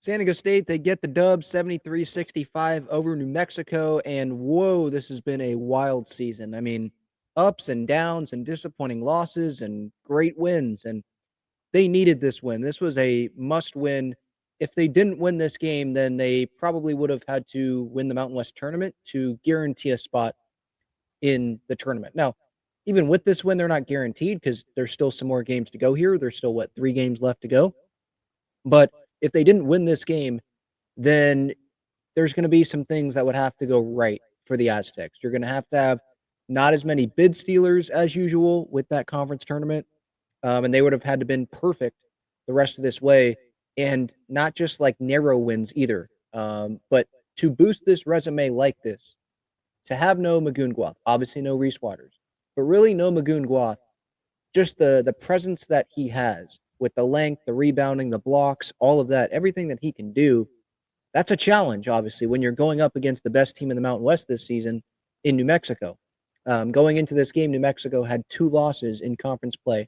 San Diego State, they get the dub 73-65 over New Mexico. And whoa, this has been a wild season. I mean, ups and downs and disappointing losses and great wins. And they needed this win. This was a must win. If they didn't win this game, then they probably would have had to win the Mountain West tournament to guarantee a spot in the tournament. Now, even with this win, they're not guaranteed because there's still some more games to go here. There's still, 3 games left to go. But if they didn't win this game, then there's going to be some things that would have to go right for the Aztecs. You're going to have not as many bid stealers as usual with that conference tournament. And they would have had to been perfect the rest of this way, and not just like narrow wins either. But to boost this resume like this, to have no Magoon Guath, obviously no Reese Waters, but really no Magoon Guath, just the presence that he has with the length, the rebounding, the blocks, all of that, everything that he can do, that's a challenge, obviously, when you're going up against the best team in the Mountain West this season in New Mexico. Going into this game, New Mexico had 2 losses in conference play,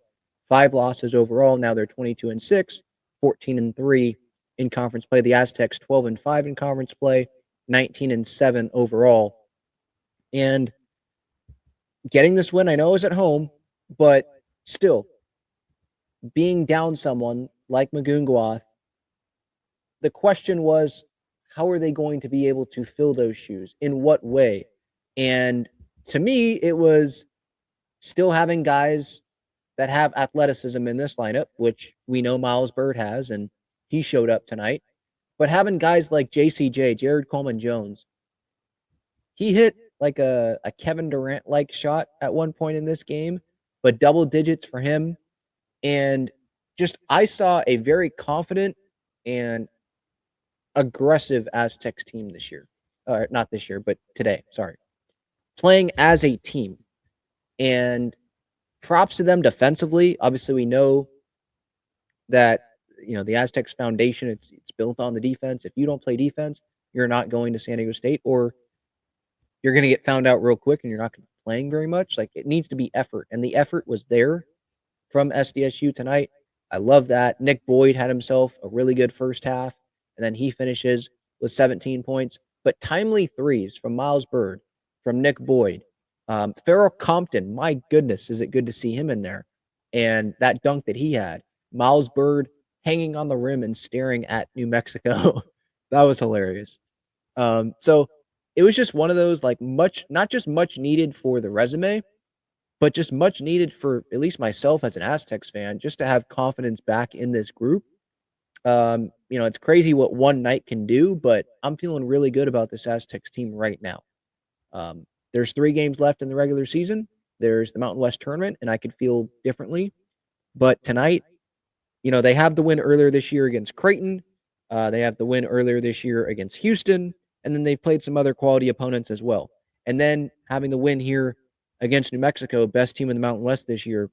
5 losses overall. Now they're 22-6, 14-3 in conference play. The Aztecs 12-5 in conference play, 19-7 overall. And getting this win, I know, is at home, but still, being down someone like Magoon Guath, the question was, how are they going to be able to fill those shoes? In what way? And to me, it was still having guys that have athleticism in this lineup, which we know Miles Bird has, and he showed up tonight. But having guys like JCJ, Jared Coleman Jones, he hit like a Kevin Durant-like shot at one point in this game, but double digits for him. And just, I saw a very confident and aggressive Aztecs team this year. Not this year, but today, sorry. Playing as a team. And props to them defensively. Obviously, we know that, the Aztecs foundation, it's built on the defense. If you don't play defense, you're not going to San Diego State, or you're going to get found out real quick and you're not going to be playing very much. Like, it needs to be effort. And the effort was there from SDSU tonight. I love that. Nick Boyd had himself a really good first half, and then he finishes with 17 points. But timely threes from Miles Bird, from Nick Boyd, Farrell Compton, my goodness, is it good to see him in there. And that dunk that he had, Miles Bird hanging on the rim and staring at New Mexico. That was hilarious. So it was just one of those, like, not just much needed for the resume, but just much needed for at least myself as an Aztecs fan, just to have confidence back in this group. It's crazy what one night can do, but I'm feeling really good about this Aztecs team right now. There's 3 games left in the regular season. There's the Mountain West tournament, and I could feel differently. But tonight, they have the win earlier this year against Creighton. They have the win earlier this year against Houston, and then they've played some other quality opponents as well. And then having the win here against New Mexico, best team in the Mountain West this year.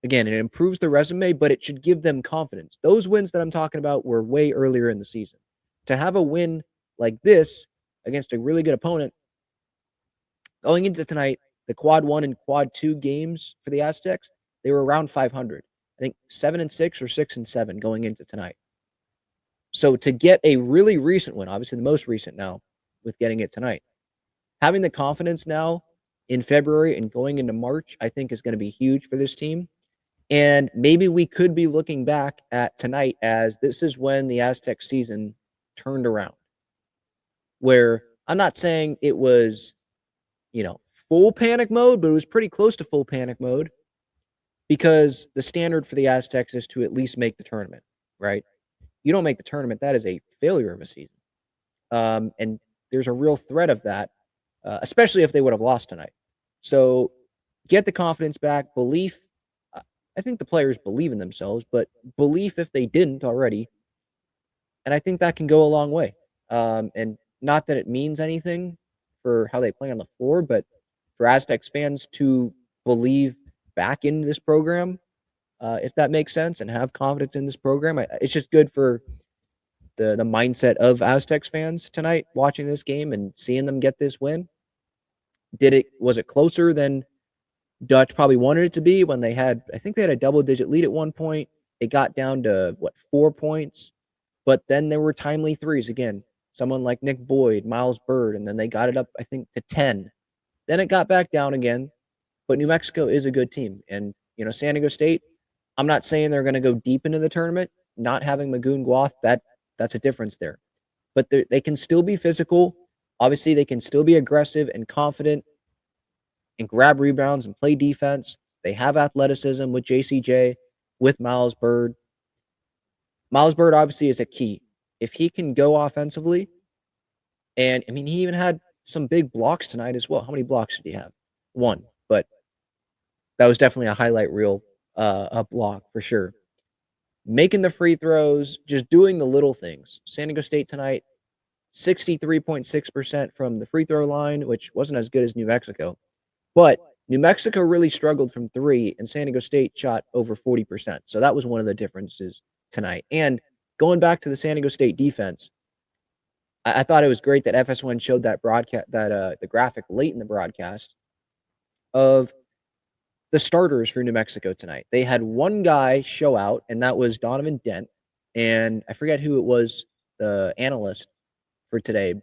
Again, it improves the resume, but it should give them confidence. Those wins that I'm talking about were way earlier in the season. To have a win like this against a really good opponent, going into tonight, the quad 1 and quad 2 games for the Aztecs, they were around 500. I think 7-6 or 6-7 going into tonight. So to get a really recent win, obviously the most recent now with getting it tonight, having the confidence now in February and going into March, I think is going to be huge for this team. And maybe we could be looking back at tonight as this is when the Aztec season turned around. Where I'm not saying it was, full panic mode, but it was pretty close to full panic mode, because the standard for the Aztecs is to at least make the tournament, right? You don't make the tournament, that is a failure of a season. And there's a real threat of that, especially if they would have lost tonight. So get the confidence back, belief. I think the players believe in themselves, but belief if they didn't already. And I think that can go a long way. And not that it means anything for how they play on the floor, but for Aztecs fans to believe back into this program, if that makes sense, and have confidence in this program. It's just good for the mindset of Aztecs fans tonight watching this game and seeing them get this win. Was it closer than Dutch probably wanted it to be when I think they had a double-digit lead at one point. It got down to, 4 points. But then there were timely threes again. Someone like Nick Boyd, Miles Bird, and then they got it up, I think, to 10. Then it got back down again. But New Mexico is a good team. And, San Diego State, I'm not saying they're going to go deep into the tournament. Not having Magoon Guath, that's a difference there. But they can still be physical. Obviously, they can still be aggressive and confident and grab rebounds and play defense. They have athleticism with JCJ, with Miles Bird. Miles Bird obviously is a key. If he can go offensively, and I mean, he even had some big blocks tonight as well. How many blocks did he have? One, but that was definitely a highlight reel, a block for sure. Making the free throws, just doing the little things. San Diego State tonight, 63.6% from the free throw line, which wasn't as good as New Mexico. But New Mexico really struggled from three, and San Diego State shot over 40%. So that was one of the differences tonight. And going back to the San Diego State defense, I thought it was great that FS1 showed that broadcast, the graphic late in the broadcast of the starters for New Mexico tonight. They had one guy show out, and that was Donovan Dent. And I forget who it was, the analyst for today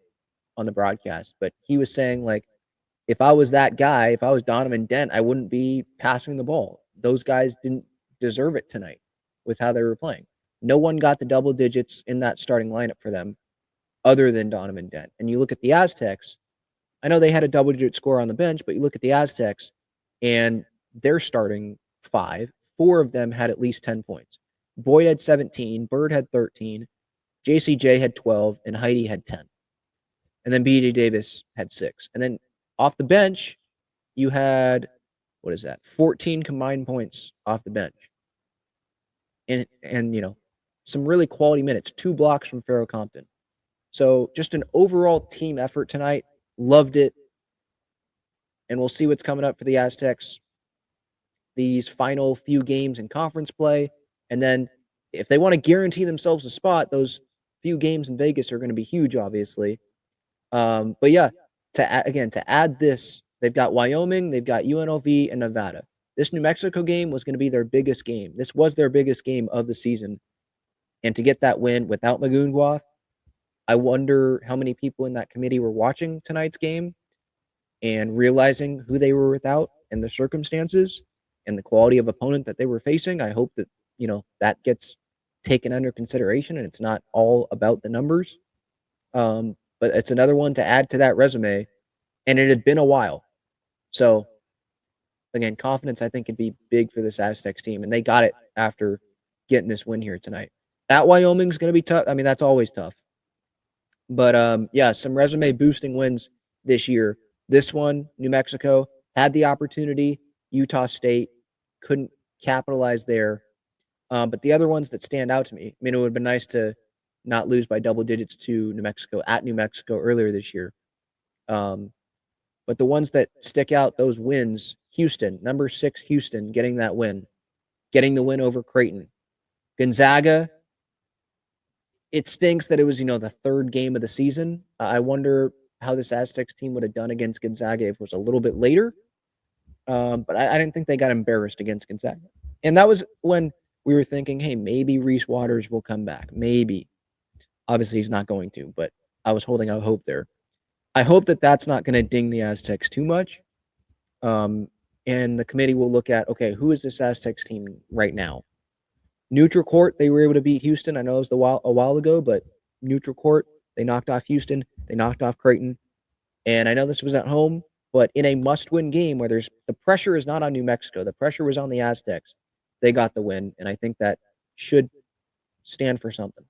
on the broadcast, but he was saying, like, if I was that guy, if I was Donovan Dent, I wouldn't be passing the ball. Those guys didn't deserve it tonight with how they were playing. No one got the double digits in that starting lineup for them other than Donovan Dent. And you look at the Aztecs, I know they had a double-digit score on the bench, but you look at the Aztecs, and they're starting five. Four of them had at least 10 points. Boyd had 17, Bird had 13, JCJ had 12, and Heidi had 10. And then BJ Davis had 6. And then off the bench, you had, 14 combined points off the bench. And some really quality minutes, 2 blocks from Farrell Compton. So just an overall team effort tonight. Loved it. And we'll see what's coming up for the Aztecs. These final few games in conference play. And then if they want to guarantee themselves a spot, those few games in Vegas are going to be huge, obviously. But yeah, to add this, they've got Wyoming, they've got UNLV, and Nevada. This New Mexico game was going to be their biggest game. This was their biggest game of the season. And to get that win without Magoon Guath, I wonder how many people in that committee were watching tonight's game and realizing who they were without and the circumstances and the quality of opponent that they were facing. I hope that, that gets taken under consideration and it's not all about the numbers. But it's another one to add to that resume, and it had been a while. So, again, confidence, I think, could be big for this Aztecs team, and they got it after getting this win here tonight. At Wyoming's going to be tough. I mean, that's always tough. But, yeah, some resume-boosting wins this year. This one, New Mexico, had the opportunity. Utah State couldn't capitalize there. But the other ones that stand out to me, I mean, it would have been nice to not lose by double digits to New Mexico at New Mexico earlier this year. But the ones that stick out, those wins, Houston, number 6 Houston, getting that win, getting the win over Creighton. Gonzaga, it stinks that it was, the third game of the season. I wonder how this Aztecs team would have done against Gonzaga if it was a little bit later. But I didn't think they got embarrassed against Gonzaga. And that was when we were thinking, hey, maybe Reese Waters will come back. Maybe. Obviously, he's not going to, but I was holding out hope there. I hope that that's not going to ding the Aztecs too much. And the committee will look at, okay, who is this Aztecs team right now? Neutral court, they were able to beat Houston. I know it was a while ago, but neutral court, they knocked off Houston. They knocked off Creighton. And I know this was at home, but in a must-win game where the pressure is not on New Mexico. The pressure was on the Aztecs. They got the win, and I think that should stand for something.